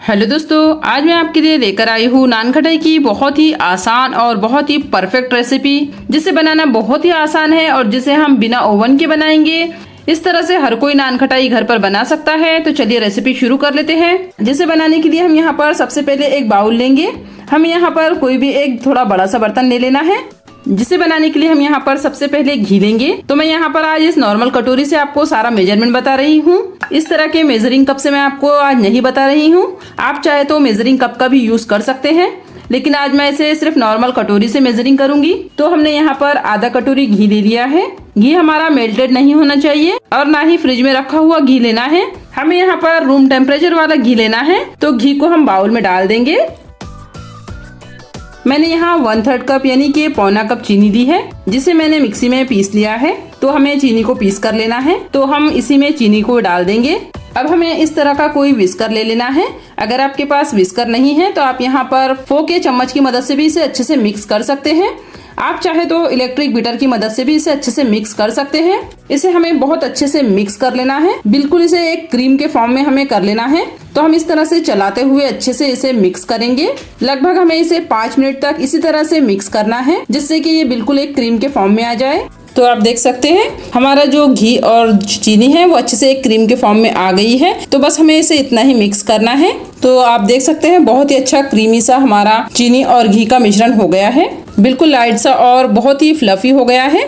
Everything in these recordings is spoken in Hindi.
हेलो दोस्तों, आज मैं आपके लिए लेकर आई हूँ नान खटाई की बहुत ही आसान और बहुत ही परफेक्ट रेसिपी, जिसे बनाना बहुत ही आसान है और जिसे हम बिना ओवन के बनाएंगे। इस तरह से हर कोई नान खटाई घर पर बना सकता है। तो चलिए रेसिपी शुरू कर लेते हैं। जिसे बनाने के लिए हम यहाँ पर सबसे पहले एक बाउल लेंगे। हम यहाँ पर कोई भी एक थोड़ा बड़ा सा बर्तन ले लेना है। जिसे बनाने के लिए हम यहाँ पर सबसे पहले घी लेंगे। तो मैं यहाँ पर आज इस नॉर्मल कटोरी से आपको सारा मेजरमेंट बता रही हूँ। इस तरह के मेजरिंग कप से मैं आपको आज नहीं बता रही हूँ। आप चाहे तो मेजरिंग कप का भी यूज कर सकते हैं, लेकिन आज मैं इसे सिर्फ नॉर्मल कटोरी से मेजरिंग करूंगी। तो हमने यहाँ पर आधा कटोरी घी ले लिया है। घी हमारा मेल्टेड नहीं होना चाहिए और ना ही फ्रिज में रखा हुआ घी लेना है। हमें यहाँ पर रूम टेम्परेचर वाला घी लेना है। तो घी को हम बाउल में डाल देंगे। मैंने यहाँ 1/3 कप यानी कि पौना कप चीनी दी है, जिसे मैंने मिक्सी में पीस लिया है। तो हमें चीनी को पीस कर लेना है। तो हम इसी में चीनी को डाल देंगे। अब हमें इस तरह का कोई विस्कर ले लेना है। अगर आपके पास विस्कर नहीं है तो आप यहाँ पर फोक के चम्मच की मदद से भी इसे अच्छे से मिक्स कर सकते हैं। आप चाहे तो इलेक्ट्रिक बीटर की मदद से भी इसे अच्छे से मिक्स कर सकते हैं। इसे हमें बहुत अच्छे से मिक्स कर लेना है। बिल्कुल इसे एक क्रीम के फॉर्म में हमें कर लेना है। तो हम इस तरह से चलाते हुए अच्छे से इसे मिक्स करेंगे। लगभग हमें इसे 5 मिनट तक इसी तरह से मिक्स करना है, जिससे कि ये बिल्कुल एक क्रीम के फॉर्म में आ जाए। तो आप देख सकते हैं हमारा जो घी और चीनी है वो अच्छे से एक क्रीम के फॉर्म में आ गई है। तो बस हमें इसे इतना ही मिक्स करना है। तो आप देख सकते हैं बहुत ही अच्छा क्रीमी सा हमारा चीनी और घी का मिश्रण हो गया है। बिल्कुल लाइट सा और बहुत ही फ्लफी हो गया है।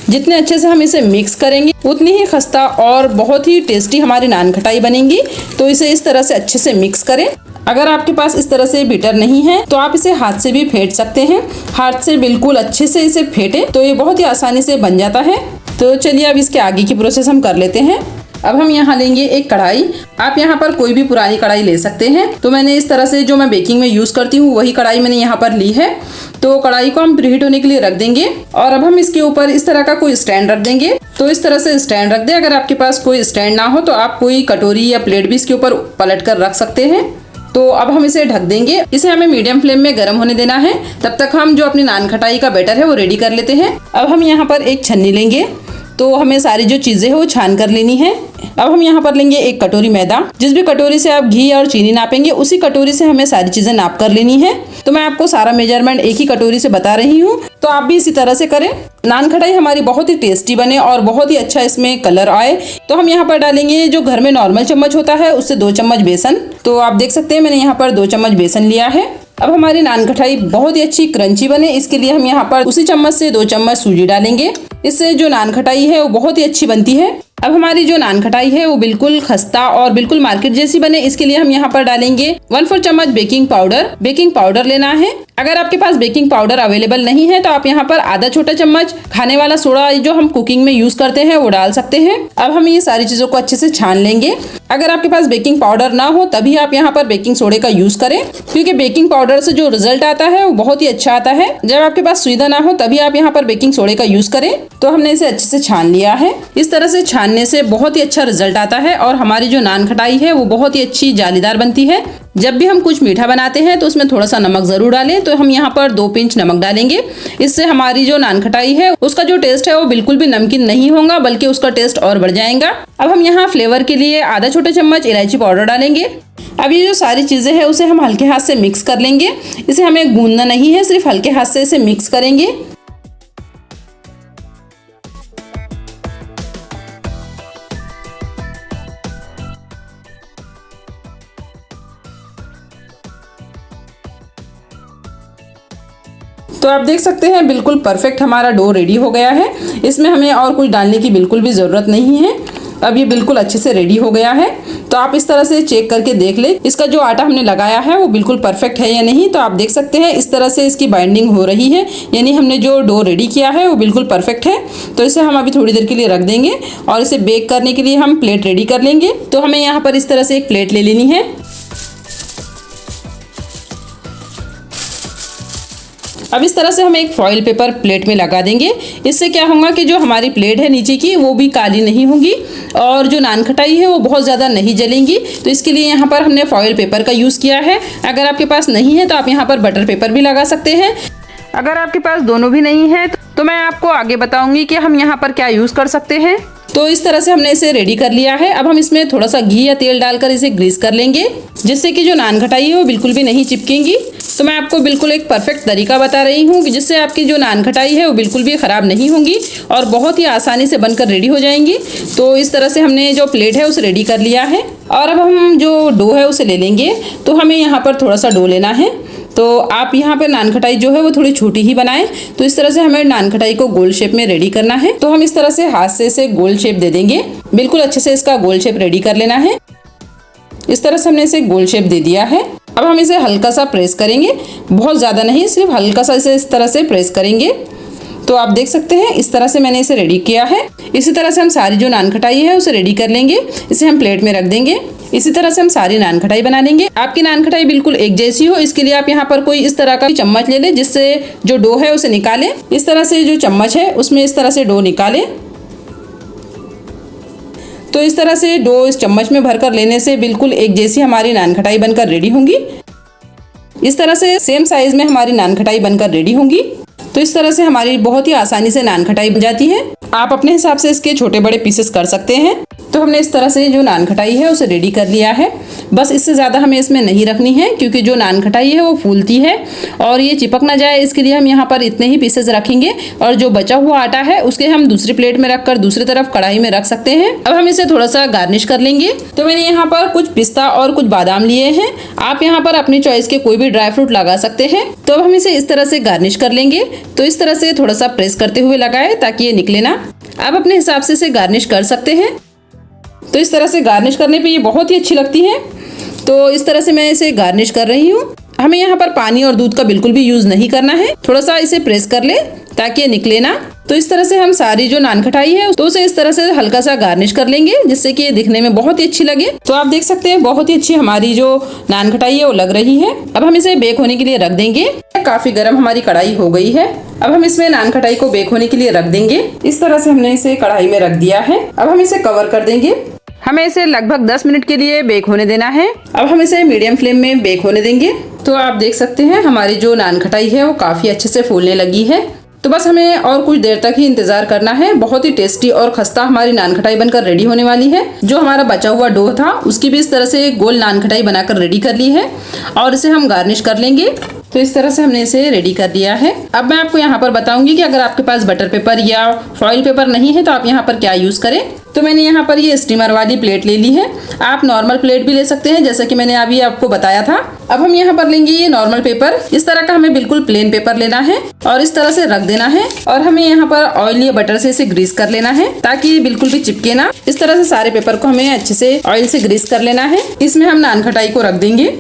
जितने अच्छे से हम इसे मिक्स करेंगे उतनी ही खस्ता और बहुत ही टेस्टी हमारी नान खटाई बनेगी। तो इसे इस तरह से अच्छे से मिक्स करें। अगर आपके पास इस तरह से बीटर नहीं है तो आप इसे हाथ से भी फेंट सकते हैं। हाथ से बिल्कुल अच्छे से इसे फेंटे तो ये बहुत ही आसानी से बन जाता है। तो चलिए अब इसके आगे की प्रोसेस हम कर लेते हैं। अब हम यहाँ लेंगे एक कढ़ाई। आप यहाँ पर कोई भी पुरानी कढ़ाई ले सकते हैं। तो मैंने इस तरह से जो मैं बेकिंग में यूज करती हूँ वही कढ़ाई मैंने यहाँ पर ली है। तो कढ़ाई को हम प्रीहीट होने के लिए रख देंगे और अब हम इसके ऊपर इस तरह का कोई स्टैंड रख देंगे। तो इस तरह से स्टैंड रख दें। अगर आपके पास कोई स्टैंड ना हो तो आप कोई कटोरी या प्लेट भी इसके ऊपर पलट कर रख सकते हैं। तो अब हम इसे ढक देंगे। इसे हमें मीडियम फ्लेम में गर्म होने देना है। तब तक हम जो अपनी नान खटाई का बैटर है वो रेडी कर लेते हैं। अब हम यहाँ पर एक छन्नी लेंगे। तो हमें सारी जो चीजें हैं वो छान कर लेनी है। अब हम यहाँ पर लेंगे एक कटोरी मैदा। जिस भी कटोरी से आप घी और चीनी नापेंगे उसी कटोरी से हमें सारी चीजें नाप कर लेनी है। तो मैं आपको सारा मेजरमेंट एक ही कटोरी से बता रही हूँ, तो आप भी इसी तरह से करें। नान खटाई हमारी बहुत ही टेस्टी बने और बहुत ही अच्छा इसमें कलर आए। तो हम यहाँ पर डालेंगे जो घर में नॉर्मल चम्मच होता है उससे 2 चम्मच बेसन। तो आप देख सकते हैं मैंने यहाँ पर 2 चम्मच बेसन लिया है। अब हमारी नान खटाई बहुत ही अच्छी क्रंची बने, इसके लिए हम यहाँ पर उसी चम्मच से 2 चम्मच सूजी डालेंगे। इससे जो नान खटाई है वो बहुत ही अच्छी बनती है। अब हमारी जो नान खटाई है वो बिल्कुल खस्ता और बिल्कुल मार्केट जैसी बने, इसके लिए हम यहाँ पर डालेंगे 1/4 चम्मच बेकिंग पाउडर। बेकिंग पाउडर लेना है। अगर आपके पास बेकिंग पाउडर अवेलेबल नहीं है तो आप यहाँ पर आधा छोटा चम्मच खाने वाला सोडा जो हम कुकिंग में यूज करते हैं वो डाल सकते हैं। अब हम ये सारी चीजों को अच्छे से छान लेंगे। अगर आपके पास बेकिंग पाउडर ना हो तभी आप यहाँ पर बेकिंग सोडे का यूज करें, क्योंकि बेकिंग पाउडर से जो रिजल्ट आता है वो बहुत ही अच्छा आता है। जब आपके पास सुविधा ना हो तभी आप यहाँ पर बेकिंग सोडे का यूज करें। तो हमने इसे अच्छे से छान लिया है। इस तरह से छानने से बहुत ही अच्छा रिजल्ट आता है और हमारी जो नान खटाई है वो बहुत ही अच्छी जालीदार बनती है। जब भी हम कुछ मीठा बनाते हैं तो उसमें थोड़ा सा नमक जरूर डालें। तो हम यहाँ पर 2 पिंच नमक डालेंगे। इससे हमारी जो नान खटाई है उसका जो टेस्ट है वो बिल्कुल भी नमकीन नहीं होगा, बल्कि उसका टेस्ट और बढ़ जाएगा। अब हम यहाँ फ्लेवर के लिए आधा छोटा चम्मच इलायची पाउडर डालेंगे। अब ये जो सारी चीजें हैं उसे हम हल्के हाथ से मिक्स कर लेंगे। इसे हमें गूंदना नहीं है, सिर्फ हल्के हाथ से इसे मिक्स करेंगे। तो आप देख सकते हैं बिल्कुल परफेक्ट हमारा डो रेडी हो गया है। इसमें हमें और कुछ डालने की बिल्कुल भी ज़रूरत नहीं है। अब ये बिल्कुल अच्छे से रेडी हो गया है। तो आप इस तरह से चेक करके देख ले इसका जो आटा हमने लगाया है वो बिल्कुल परफेक्ट है या नहीं। तो आप देख सकते हैं इस तरह से इसकी बाइंडिंग हो रही है, यानी हमने जो डो रेडी किया है वो बिल्कुल परफेक्ट है। तो इसे हम अभी थोड़ी देर के लिए रख देंगे और इसे बेक करने के लिए हम प्लेट रेडी कर लेंगे। तो हमें यहाँ पर इस तरह से एक प्लेट ले लेनी है। अब इस तरह से हम एक फॉइल पेपर प्लेट में लगा देंगे। इससे क्या होगा कि जो हमारी प्लेट है नीचे की वो भी काली नहीं होगी और जो नान खटाई है वो बहुत ज़्यादा नहीं जलेंगी। तो इसके लिए यहाँ पर हमने फॉइल पेपर का यूज़ किया है। अगर आपके पास नहीं है तो आप यहाँ पर बटर पेपर भी लगा सकते हैं। अगर आपके पास दोनों भी नहीं है तो मैं आपको आगे बताऊंगी कि हम यहाँ पर क्या यूज कर सकते हैं। तो इस तरह से हमने इसे रेडी कर लिया है। अब हम इसमें थोड़ा सा घी या तेल डालकर इसे ग्रीस कर लेंगे, जिससे कि जो नान खटाई है वो बिल्कुल भी नहीं चिपकेंगी। तो मैं आपको बिल्कुल एक परफेक्ट तरीका बता रही हूँ कि जिससे आपकी जो नान खटाई है वो बिल्कुल भी ख़राब नहीं होंगी और बहुत ही आसानी से बनकर रेडी हो जाएंगी। तो इस तरह से हमने जो प्लेट है उसे रेडी कर लिया है और अब हम जो डो है उसे ले लेंगे। तो हमें यहाँ पर थोड़ा सा डो लेना है। तो आप यहाँ पर नान खटाई जो है वो थोड़ी छोटी ही बनाएं। तो इस तरह से हमें नान खटाई को गोल शेप में रेडी करना है। तो हम इस तरह से हाथ से इसे गोल शेप दे देंगे, बिल्कुल अच्छे से इसका गोल शेप रेडी कर लेना है। इस तरह से हमने इसे गोल शेप दे दिया है। अब हम इसे हल्का सा प्रेस करेंगे, बहुत ज़्यादा नहीं, सिर्फ हल्का सा इसे इस तरह से प्रेस करेंगे। तो आप देख सकते हैं इस तरह से मैंने इसे रेडी किया है। इसी तरह से हम सारी जो नान खटाई है उसे रेडी कर लेंगे। इसे हम प्लेट में रख देंगे। इसी तरह से हम सारी नान खटाई बना लेंगे। आपकी नान खटाई बिल्कुल एक जैसी हो, इसके लिए आप यहाँ पर कोई इस तरह का चम्मच ले लें, जिससे जो डो है उसे निकालें। इस तरह से जो चम्मच है उसमें इस तरह से डो निकालें। तो इस तरह से डो इस चम्मच में भरकर लेने से बिल्कुल एक जैसी हमारी नान खटाई बनकर रेडी होंगी। इस तरह से सेम साइज में हमारी नान खटाई बनकर रेडी होंगी। तो इस तरह से हमारी बहुत ही आसानी से नान खटाई बन जाती है। आप अपने हिसाब से इसके छोटे बड़े पीसेस कर सकते हैं। तो हमने इस तरह से जो नान खटाई है उसे रेडी कर लिया है। बस इससे ज़्यादा हमें इसमें नहीं रखनी है, क्योंकि जो नान खटाई है वो फूलती है और ये चिपक ना जाए, इसके लिए हम यहाँ पर इतने ही पीसेस रखेंगे। और जो बचा हुआ आटा है उसके हम दूसरी प्लेट में रखकर दूसरी तरफ कढ़ाई में रख सकते हैं। अब हम इसे थोड़ा सा गार्निश कर लेंगे। तो मैंने यहाँ पर कुछ पिस्ता और कुछ बादाम लिए हैं। आप यहाँ पर अपनी चॉइस के कोई भी ड्राई फ्रूट लगा सकते हैं। तो अब हम इसे इस तरह से गार्निश कर लेंगे। तो इस तरह से थोड़ा सा प्रेस करते हुए लगाए ताकि ये निकले ना। आप अपने हिसाब से इसे गार्निश कर सकते हैं। तो इस तरह से गार्निश करने पे ये बहुत ही अच्छी लगती है। तो इस तरह से मैं इसे गार्निश कर रही हूँ। हमें यहाँ पर पानी और दूध का बिल्कुल भी यूज नहीं करना है। थोड़ा सा इसे प्रेस कर ले ताकि ये निकले ना। तो इस तरह से हम सारी जो नान खटाई है तो उसे इस तरह से हल्का सा गार्निश कर लेंगे, जिससे कि ये दिखने में बहुत ही अच्छी लगे। तो आप देख सकते हैं बहुत ही अच्छी हमारी जो नान खटाई है वो लग रही है। अब हम इसे बेक होने के लिए रख देंगे। काफी गर्म हमारी कढ़ाई हो गई है। अब हम इसमें नान खटाई को बेक होने के लिए रख देंगे। इस तरह से हमने इसे कढ़ाई में रख दिया है। अब हम इसे कवर कर देंगे। हमें इसे लगभग 10 मिनट के लिए बेक होने देना है। अब हम इसे मीडियम फ्लेम में बेक होने देंगे। तो आप देख सकते हैं हमारी जो नान खटाई है वो काफी अच्छे से फूलने लगी है। तो बस हमें और कुछ देर तक ही इंतजार करना है। बहुत ही टेस्टी और खस्ता हमारी नान खटाई बनकर रेडी होने वाली है। जो हमारा बचा हुआ डो था उसकी भी इस तरह से गोल नान खटाई बनाकर रेडी कर ली है और इसे हम गार्निश कर लेंगे। तो इस तरह से हमने इसे रेडी कर लिया है। अब मैं आपको यहाँ पर बताऊंगी कि अगर आपके पास बटर पेपर या फॉइल पेपर नहीं है तो आप यहाँ पर क्या यूज करें। तो मैंने यहाँ पर ये स्टीमर वाली प्लेट ले ली है। आप नॉर्मल प्लेट भी ले सकते हैं, जैसा कि मैंने अभी आपको बताया था। अब हम यहाँ पर लेंगे ये नॉर्मल पेपर। इस तरह का हमें बिल्कुल प्लेन पेपर लेना है और इस तरह से रख देना है और हमें यहाँ पर ऑयल या बटर से इसे ग्रीस कर लेना है ताकि ये बिल्कुल भी चिपके ना। इस तरह से सारे पेपर को हमें अच्छे से ऑयल से ग्रीस कर लेना है। इसमें हम नान खटाई को रख देंगे।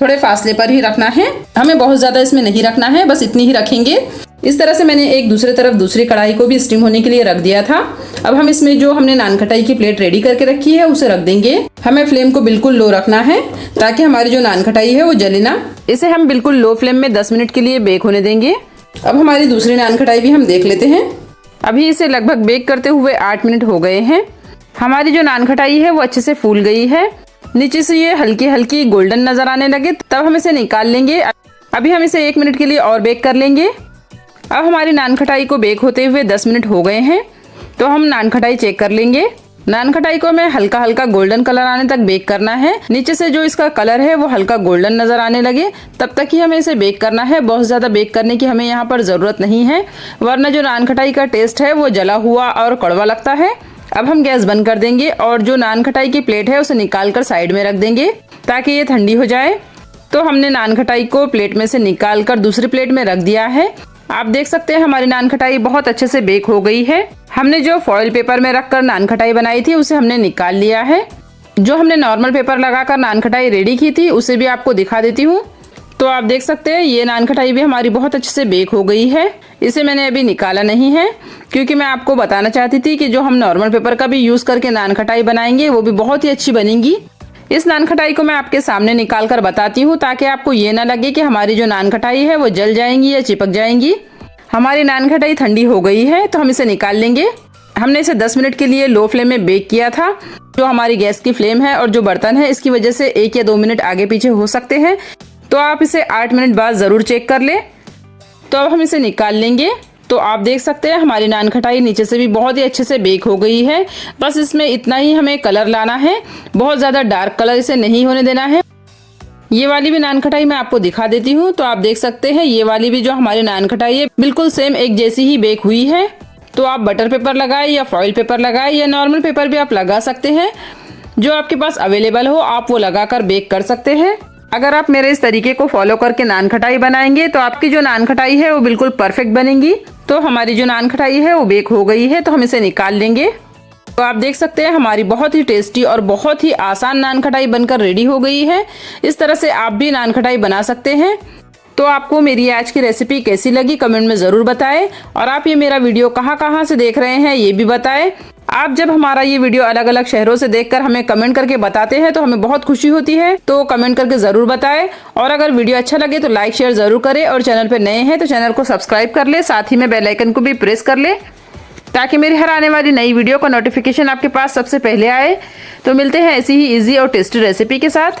थोड़े फासले पर ही रखना है, हमें बहुत ज्यादा इसमें नहीं रखना है, बस इतनी ही रखेंगे। इस तरह से मैंने एक दूसरी तरफ दूसरी कढ़ाई को भी स्टीम होने के लिए रख दिया था। अब हम इसमें जो हमने नान खटाई की प्लेट रेडी करके रखी है उसे रख देंगे। हमें फ्लेम को बिल्कुल लो रखना है ताकि हमारी जो नान खटाई है वो जले ना। इसे हम बिल्कुल लो फ्लेम में 10 मिनट के लिए बेक होने देंगे। अब हमारी दूसरी नान खटाई भी हम देख लेते हैं। अभी इसे लगभग बेक करते हुए 8 मिनट हो गए हैं। हमारी जो नान खटाई है वो अच्छे से फूल गई है। नीचे से ये हल्की हल्की गोल्डन नजर आने लगे तब हम इसे निकाल लेंगे। अभी हम इसे 1 मिनट के लिए और बेक कर लेंगे। अब हमारी नान खटाई को बेक होते हुए 10 मिनट हो गए हैं। तो हम नान खटाई चेक कर लेंगे। नान खटाई को हमें हल्का हल्का गोल्डन कलर आने तक बेक करना है। नीचे से जो इसका कलर है वो हल्का गोल्डन नजर आने लगे तब तक ही हमें इसे बेक करना है। बहुत ज्यादा बेक करने की हमें यहाँ पर जरूरत नहीं है, वरना जो नान खटाई का टेस्ट है वो जला हुआ और कड़वा लगता है। अब हम गैस बंद कर देंगे और जो नान खटाई की प्लेट है उसे निकाल कर साइड में रख देंगे ताकि ये ठंडी हो जाए। तो हमने नान खटाई को प्लेट में से निकाल कर दूसरी प्लेट में रख दिया है। आप देख सकते हैं हमारी नान खटाई बहुत अच्छे से बेक हो गई है। हमने जो फॉइल पेपर में रखकर नान खटाई बनाई थी उसे हमने निकाल लिया है। जो हमने नॉर्मल पेपर लगाकर नान खटाई रेडी की थी उसे भी आपको दिखा देती हूँ। तो आप देख सकते हैं ये नान खटाई भी हमारी बहुत अच्छे से बेक हो गई है। इसे मैंने अभी निकाला नहीं है क्योंकि मैं आपको बताना चाहती थी कि जो हम नॉर्मल पेपर का भी यूज करके नान खटाई बनाएंगे वो भी बहुत ही अच्छी बनेगी। इस नान खटाई को मैं आपके सामने निकाल कर बताती हूँ ताकि आपको ये ना लगे कि हमारी जो नान खटाई है वो जल जाएंगी या चिपक जाएंगी। हमारी नान खटाई ठंडी हो गई है तो हम इसे निकाल लेंगे। हमने इसे 10 मिनट के लिए लो फ्लेम में बेक किया था। जो हमारी गैस की फ्लेम है और जो बर्तन है इसकी वजह से 1 या 2 मिनट आगे पीछे हो सकते हैं, तो आप इसे 8 मिनट बाद जरूर चेक कर ले। तो अब हम इसे निकाल लेंगे। तो आप देख सकते हैं हमारी नान खटाई नीचे से भी बहुत ही अच्छे से बेक हो गई है। बस इसमें इतना ही हमें कलर लाना है, बहुत ज़्यादा डार्क कलर इसे नहीं होने देना है। ये वाली भी नान खटाई मैं आपको दिखा देती हूँ। तो आप देख सकते हैं ये वाली भी जो हमारी नान खटाई है बिल्कुल सेम एक जैसी ही बेक हुई है। तो आप बटर पेपर लगाए या फॉइल पेपर लगाए या नॉर्मल पेपर भी आप लगा सकते हैं, जो आपके पास अवेलेबल हो आप वो लगाकर बेक कर सकते हैं। अगर आप मेरे इस तरीके को फॉलो करके नान खटाई बनाएंगे तो आपकी जो नान खटाई है वो बिल्कुल परफेक्ट बनेगी। तो हमारी जो नान खटाई है वो बेक हो गई है, तो हम इसे निकाल लेंगे। तो आप देख सकते हैं हमारी बहुत ही टेस्टी और बहुत ही आसान नान खटाई बनकर रेडी हो गई है। इस तरह से आप भी नान खटाई बना सकते हैं। तो आपको मेरी आज की रेसिपी कैसी लगी कमेंट में ज़रूर बताएं, और आप ये मेरा वीडियो कहाँ से देख रहे हैं ये भी बताएं। आप जब हमारा ये वीडियो अलग अलग शहरों से देखकर हमें कमेंट करके बताते हैं तो हमें बहुत खुशी होती है। तो कमेंट करके ज़रूर बताएं, और अगर वीडियो अच्छा लगे तो लाइक शेयर ज़रूर करें, और चैनल पर नए हैं तो चैनल को सब्सक्राइब कर ले, साथ ही में बेल आइकन को भी प्रेस कर ले ताकि मेरी हर आने वाली नई वीडियो का नोटिफिकेशन आपके पास सबसे पहले आए। तो मिलते हैं ऐसी ही इजी और टेस्टी रेसिपी के साथ।